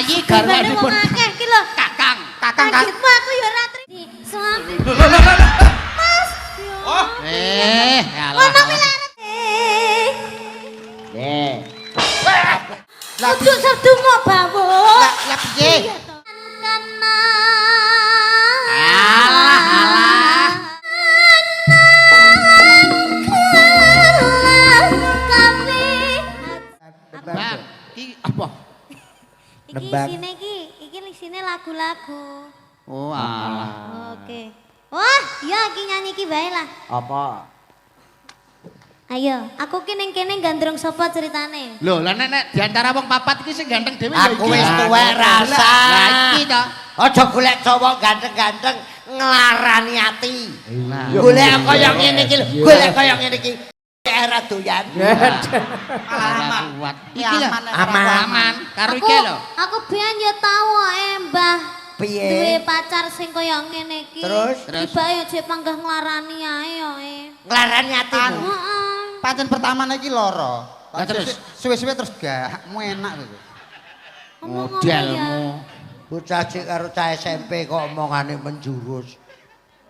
Yayi garwanipun akeh iki lho. Kakang. Kagetmu aku ya ora trimo. Suami. Mas. Oh. Alah. Ngomong larat. Ojo sedumo bawo. Lah piye? Kana. Alah. Bang, iki apa? Iki isine lagu-lagu. Oh, alah. Oke. Wah, ya iki nyanyi iki bae lah. Apa? Ayo, aku ki ning kene gandrung sapa ceritane? Lho, lah nek diantara wong papat iki sing ganteng dhewe ya iki. Aku wis tuwek rasa. Lah iki to. Aja golek cowok ganteng-ganteng nglarani ati. Nah. Golek kaya ngene iki lho, golek kaya ngene iki. Era doyan. Aman. Kuat. Iki lho. Aman. Karo iki lho. Aku biyen ya tau Mbah. Piye? Duwe pacar sing kaya ngene iki. Terus? Tiba yo jek panggah nglarani ae yo. Nglarani atimu. Heeh. Pancen pertama iki lara. Lah terus Suwe-suwe terus gakmu enak gitu. modelmu. Bocah cek karo cah SMP kok omongane menjurus.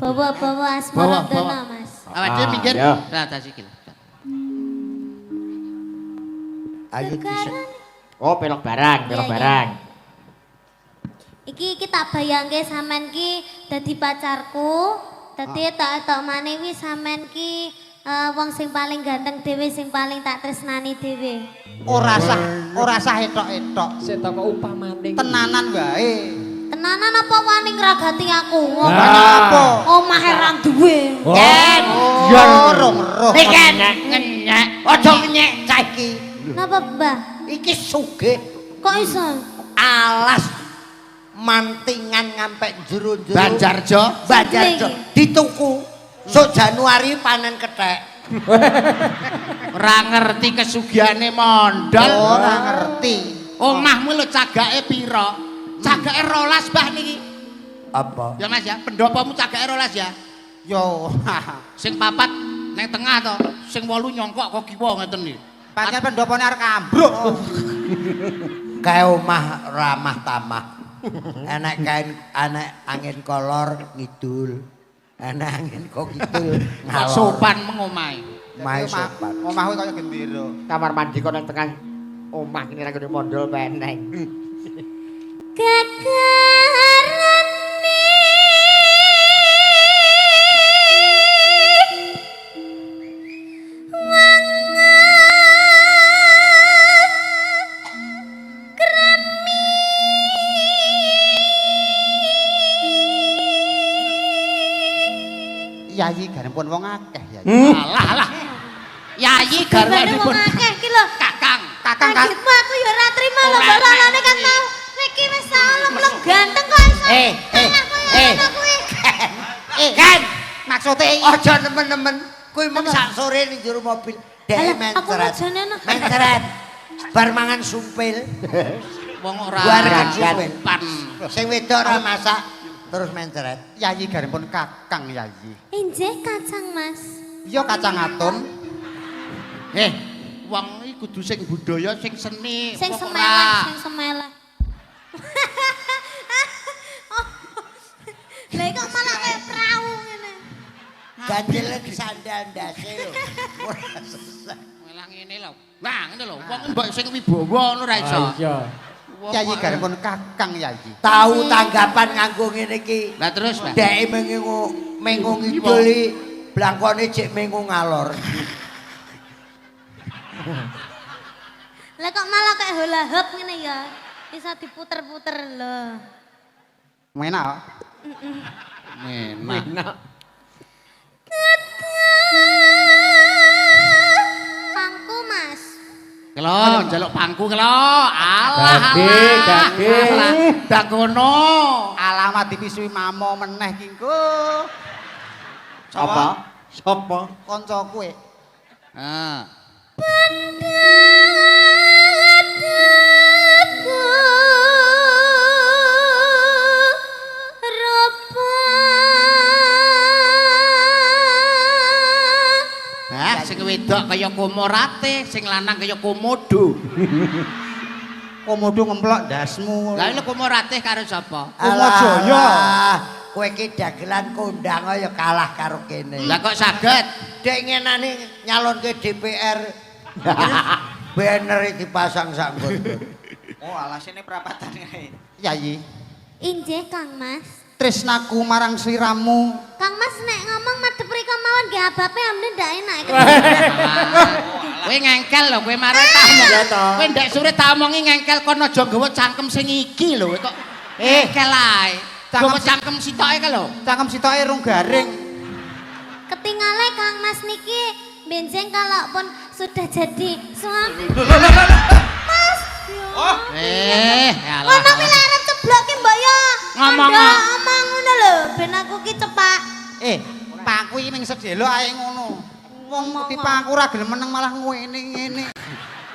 Bawa-bawa asmara dana, Mas. Awak dhewe minggir. ya. Lah tas iki. Ayo dhisik. Oh, pelok barang, pelok Iya, barang. Iki tak bayangke sampean ki dadi pacarku. Dadi tak manewi sampean ki wong sing paling ganteng dhewe sing paling tak tresnani dhewe. Ora sah etok-etok. Sing tak upamane. Tenanan wae. Tenanan apa wani ngragati aku? Apa? Omahe ra duwe. Ken. Ya rong roh. Ken ngenyek. Aja ngenyek cah iki. Napa, Mbah? Iki sugih. Kok iso? Alas mantingan ngampe jero-jero. Banjarjo. Banjarjo dituku. Sok Januari panen kethek. Ora ngerti kesugihane mondol. Ora ngerti. Omahmu lho cagake pira? Cagake 12 Mbah niki. Apa? Ya Mas ya, pendopomu cagake 12 ya. Yo, Sing papat neng tengah to, sing 8 nyongkok kok kiwa ngeten iki. pancen pendopone arek ambruk. Kae omah ramah tamah. Enek kain anek angin kolor ngidul. Enek angin kok kidul Kok ngalor. sopan mengomahe. Mae sopan. Omahku kaya gendera. Kamar mandi kok nang tengah omah kene ra kene mondol peneng. Gegarane Yayi garipun wong akeh ya. Alah. Yayi garwanipun wong akeh iki lho. Kakang. Kagetmu aku ya ora trimo lho, balane kan mau. Niki wis salah ganteng kok iso. Kan Maksude aja nemen-nemen kuwi mung sak sore ning jero mobil. Dek Aku mencret. rajane no. Mencret. Bar mangan sumpil. Wong ora Barengan sopan. Sing wedok ora masak terus mencret. yayi garipun Kakang Yayi. Injih kacang, Mas. Iya kacang atom. Wong iki kudu sing budaya, sing seni. Sing Kok semeleh, ora? sing semeleh. Lah kok malah kayak perahu ngene. Ganjele disandal ndase lho. Ora sesek. Melang ngene lho. Lah ngene lho, wong mbok sing wibawa ngono ra iso. Iya. Yayi garipun Kakang Yayi. Tahu tanggapan nganggo ngene iki. Lah terus, Mbak. Dek mengu ngiduli blangkone cek mengu ngalor. Lah kok malah kayak hula hoop ngene ya. Bisa diputer-puter lho. Enak. Enak. Pangku, Mas. Kelo, njaluk pangku kelo. Alah, Gage. alah. Dagono. Alamat dipisui mamo meneh ki engko. Apa? Sopo? Kancaku e. Ah. Sing wedok kaya Komorate, sing lanang kaya Komodo. komodo ngemplok ndasmu. Lah lha komo ratih karo sapa? Kumajaya. Kowe iki dagelan kondang ya kalah karo kene. Lah kok saged? Dek ngenani nyalonke DPR. Banner dipasang sak nggon. Oh, alasane perapatan kae. Yayi, Injih Kang Mas. tresnaku marang sliramu. Kang Mas nek ngomong madhep mriko mawon nggih abape amne ndak enak. Kowe ngengkel lho kowe marang tamu. Kowe ndek sore tak omongi ngengkel kono aja nggawa cangkem sing iki lho kok. Ngengkel ae. Nggawa cangkem sitoke ka lho. Cangkem sitoke rung garing. Ketingale Kang Mas niki benjing kalau pun sudah jadi suami. Mas. Oh. Alah. Ngomong iki arep ceblokke mbok ya. Ngomong. Ngomong ngono lho ben aku ki cepak. Paku iki ning sedelo ae ngono. Wong dipaku ora gelem meneng malah ngene.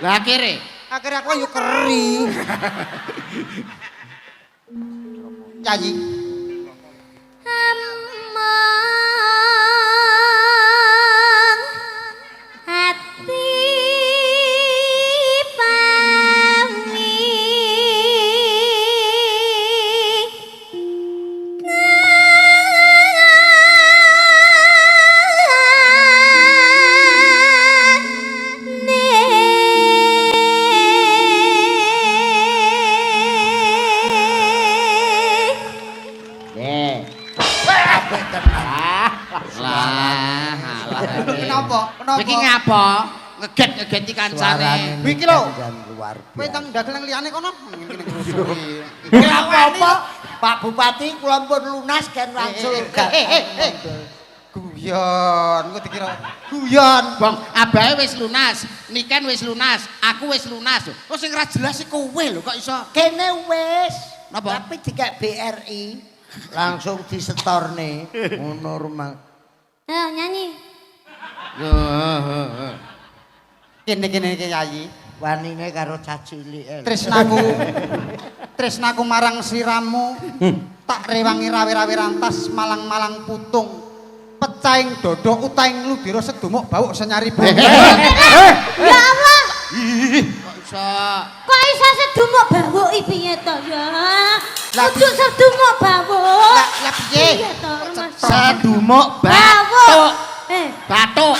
Lah akhire Akhirnya aku yo keri. Yayi. Amang hati pami Kenapa? Iki ngapa? Ngeget-ngegeti kancane. Iki lho. Luar Kowe biasa. tang dagelan liyane kono. Ora apa-apa. Pak Bupati kula pun lunas kan langsung. Guyon, kok dikira guyon. Bang, abahe wis lunas, Niken wis lunas, aku wis lunas. Kok sing ra jelas iki kowe lho kok iso. Kene wis. Napa? Tapi dikek BRI langsung disetorne ngono rumah. Ayo nyanyi. Kene-kene iki Yayi. Wanine karo cacilik. Tresnaku marang sliramu. Tak rewangi rawe-rawe rantas malang-malang putung. Pecahing dodo utaing ludira sedumuk bawuk senyari bawuk. Ya Allah. Kok iso? Kok iso sedumuk bawuk iki piye to ya? Kudu sedumuk bawuk. Lah piye? Piye to, Mas? Sedumuk Bawuk. batuk.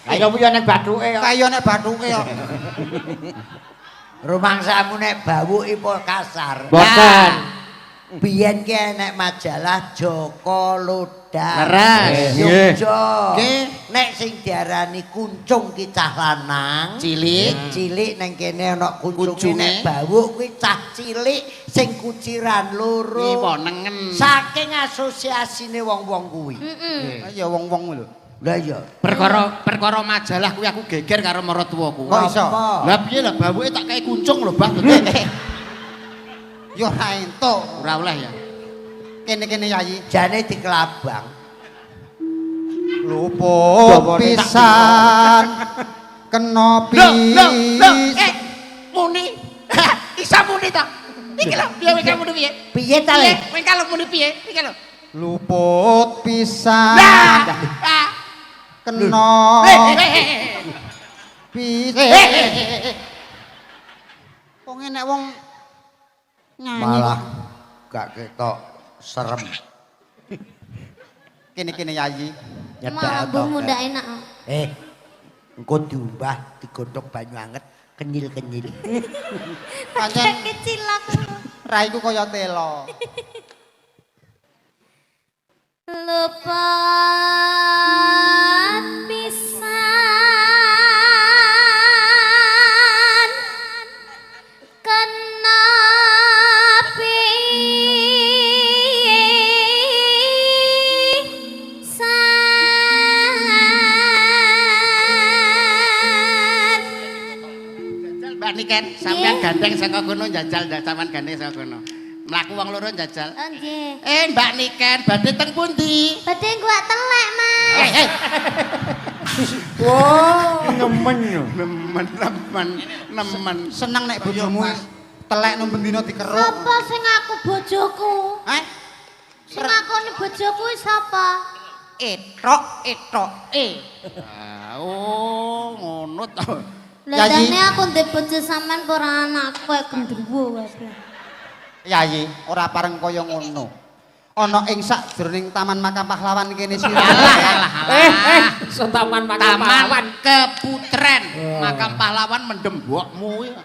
Ayo piye nek bathuke kok. Kaya nek bathuke kok. Rumangsamu nek bawuki pol kasar. Boten. Biyen ki enek majalah Joko Lodan. Leres. Yogyo. Nggih. Nek sing diarani kuncung ki cah lanang, cilik nang kene ana kuncunge Kuncunge. nek bawuk kuwi cah cilik sing kuciran loro. Iwo nengen. Saking asosiasine wong-wong kuwi. Ya wong-wong lho. Lah iya. Perkara majalah kuwi aku geger karo maratuwaku. Kok iso? Apa? Lah piye lah bawuke tak kae kuncung lho, Bang. Ya ora entuk. Ora oleh ya. Kene-kene Yayi. Jane dikelabang. Luput pisan kena Muni. Isa muni ta? Iki lho, piye kowe muni piye? Piye ta le? Kowe kalau muni piye? Iki lho. luput pisan Lah. kena pisan. Kok enek wong nyanyi Malah gak ketok serem. kene-kene Yayi. Malah bumbu ndak enak. Engko diumbah digodhog banyu anget kenyil-kenyil. Pancen Kecil aku. raiku kaya telo. Luput pisan kena pisan. Mbak Niken, sampean gandeng saka kono njajal sampean gandeng saka kono. Mlaku wong loro njajal. Oh nggih. Mbak Niken, badhe teng pundi? Badhe gua telek, Mas. Wah, nemen yo. Nemen. Seneng nek bojomu telek nang bendina dikeruk. Sapa sing aku bojoku? Hah? Sing ngakoni bojoku sapa? Etok. Oh, ngono to. Ladane aku ndek bojo sampean ora anakku kaya gendruwo wae. Yayi, ora pareng kaya ngono. Ana ing sakjroning Taman Makam Pahlawan kene sira. Taman Makam Taman Pahlawan Keputren. Makam Pahlawan mendem mbokmu ya.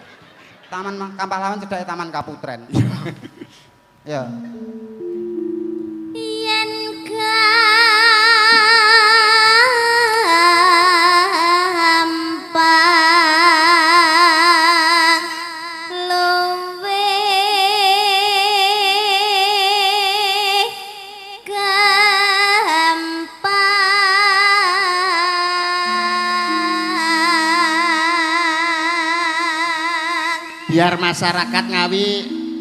Taman Makam Pahlawan cedhake Taman Kaputren. Ya. Yen gampang luwe gampang. Biar masyarakat Ngawi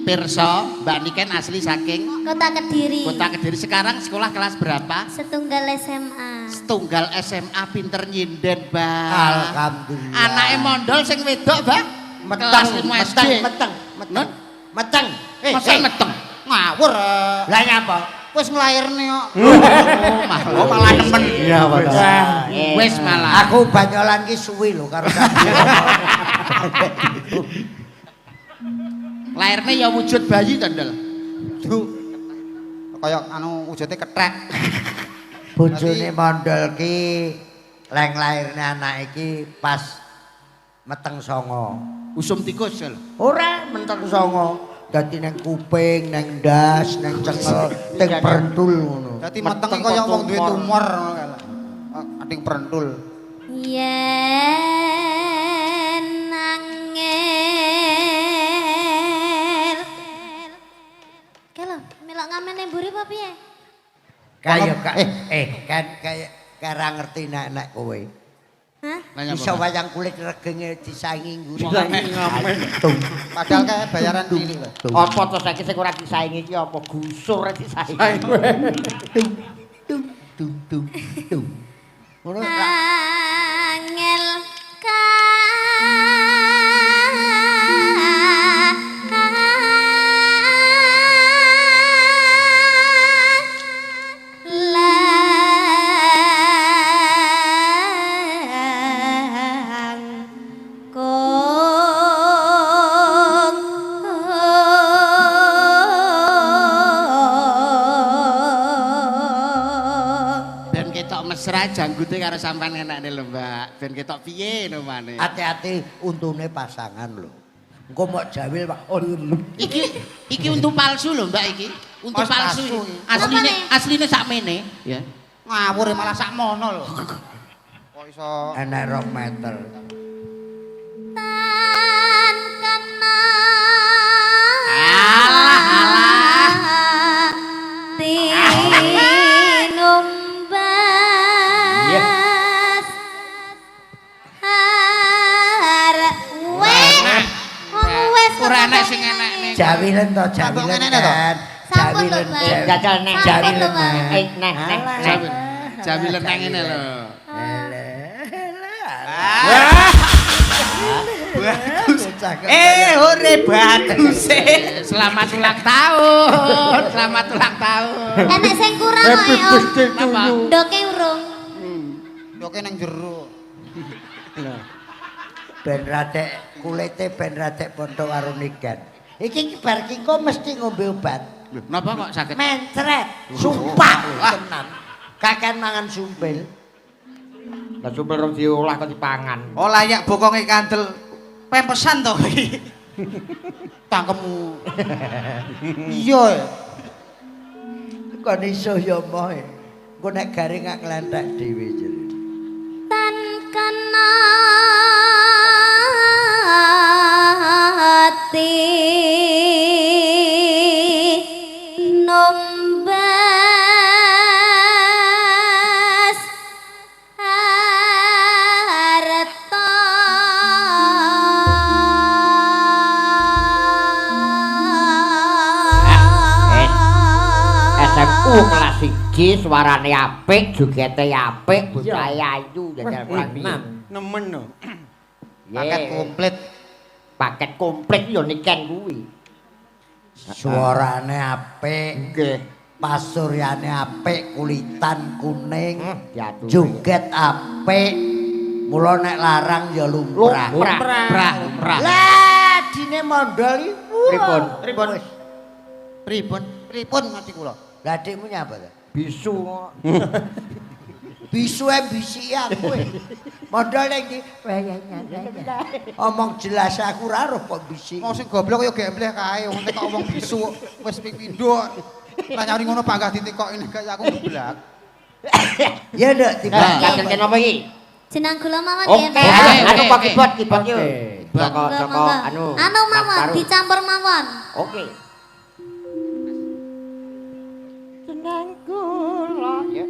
pirsa, Mbak Niken asli saking Kota Kediri. Kota Kediri. Sekarang sekolah kelas berapa? Setunggal SMA. Setunggal SMA, pinter nyinden, Mbak. Alhamdulillah. Anake mondol sing wedok, Mbak. Meteng, Kelas 5 SD. meteng. Meteng. Masa meteng? Ngawur. Lah nyapa? Wis nglairne kok. Oh, malah nemen. Iya, Pak. Wis malah. Aku banyolan ki suwi lho karo sampeyan. Lairnya ya wujud bayi to, Ndel. Duh. Kaya anu wujude kethek. Bojone mondol ki leng lairne anak iki pas meteng songo. Usum tikus lho. Ora menteng songo. Dadi nang kuping, nang ndas, nang cengel, teng prentul ngono. Dadi metenge kaya wong duwe tumor ngono kae. Ating prentul. Yen nangel. Kalau melok ngamen mburi apa piye? Kaya kan kaya kara ngerti nek kowe. Hah? Iso wayang kulit regenge disaingi nguri. Padahal kae bayaran cilik lho. apa to saiki sing ora disaingi iki apa gusur disaingi. Ngono Angel Ben ketok mesra janggute karo sampean enakne lho, Mbak. Ben ketok piye no mane. hati-hati untune pasangan lho. Engko mok jawil Pak. Iki untu palsu lho, Mbak iki. Untu Mas palsu. palsu. Asline sakmene, ya. Ngawur malah sakmono lho. Kok iso Enek 2 meter. tan kena Alah. tinumbas arek wes Ora enek sing enekne. Jawilen to, jawilen ngene to? kan. Sampun Jawilen. lho, Mbak. Jajal nek Jawilen. nek. Jawilen nang ngene lho. Ore bagus. Selamat ulang tahun. Selamat ulang tahun. Enek sing kurang ae Om. Napa? Ndoke urung. ndoke nang jero. Ben radek kulite ben radek padha karo nigan. Iki bar ki kok mesti ngombe obat. Lho, napa kok sakit? Mencret, sumpah tenan. Kaken mangan sumpil. Lah sumpel rong diolah kok dipangan. Oh layak bokonge kandel pempesan to iki. Tangkemmu. Iya. Kon iso ya moe. Engko nek garing gak nglenthek dhewe jere. Tan kena ati nombas harta SMU kelas 1 suarane apik, jogete apik, bocah ayu jajal Nemen no. Paket komplit. Paket komplit yo niken kuwi. Suarane apik, Nggih. pasuryane apik, kulitan kuning, Diatur. joget apik, Mula nek larang ya lumrah. Lumrah. Lah dine mondol iku. Pripun ngerti kula. Lah adikmu nyapa ta? Bisu. Bisu bisi aku. Mondol ning ndi? Omong jelas aku ora roh kok bisi. Mau sing goblok ya gembleh kae wong nek omong bisu wis ping pindho. Lah nyari ngono panggah ditikoki nek aku geblak. Ya ndak tiba. Kaget apa iki? Jenang kula mawon Oke, nggih. anu kok kibot yuk. Saka Anu mawon dicampur mawon. Oke. Senang kula ya.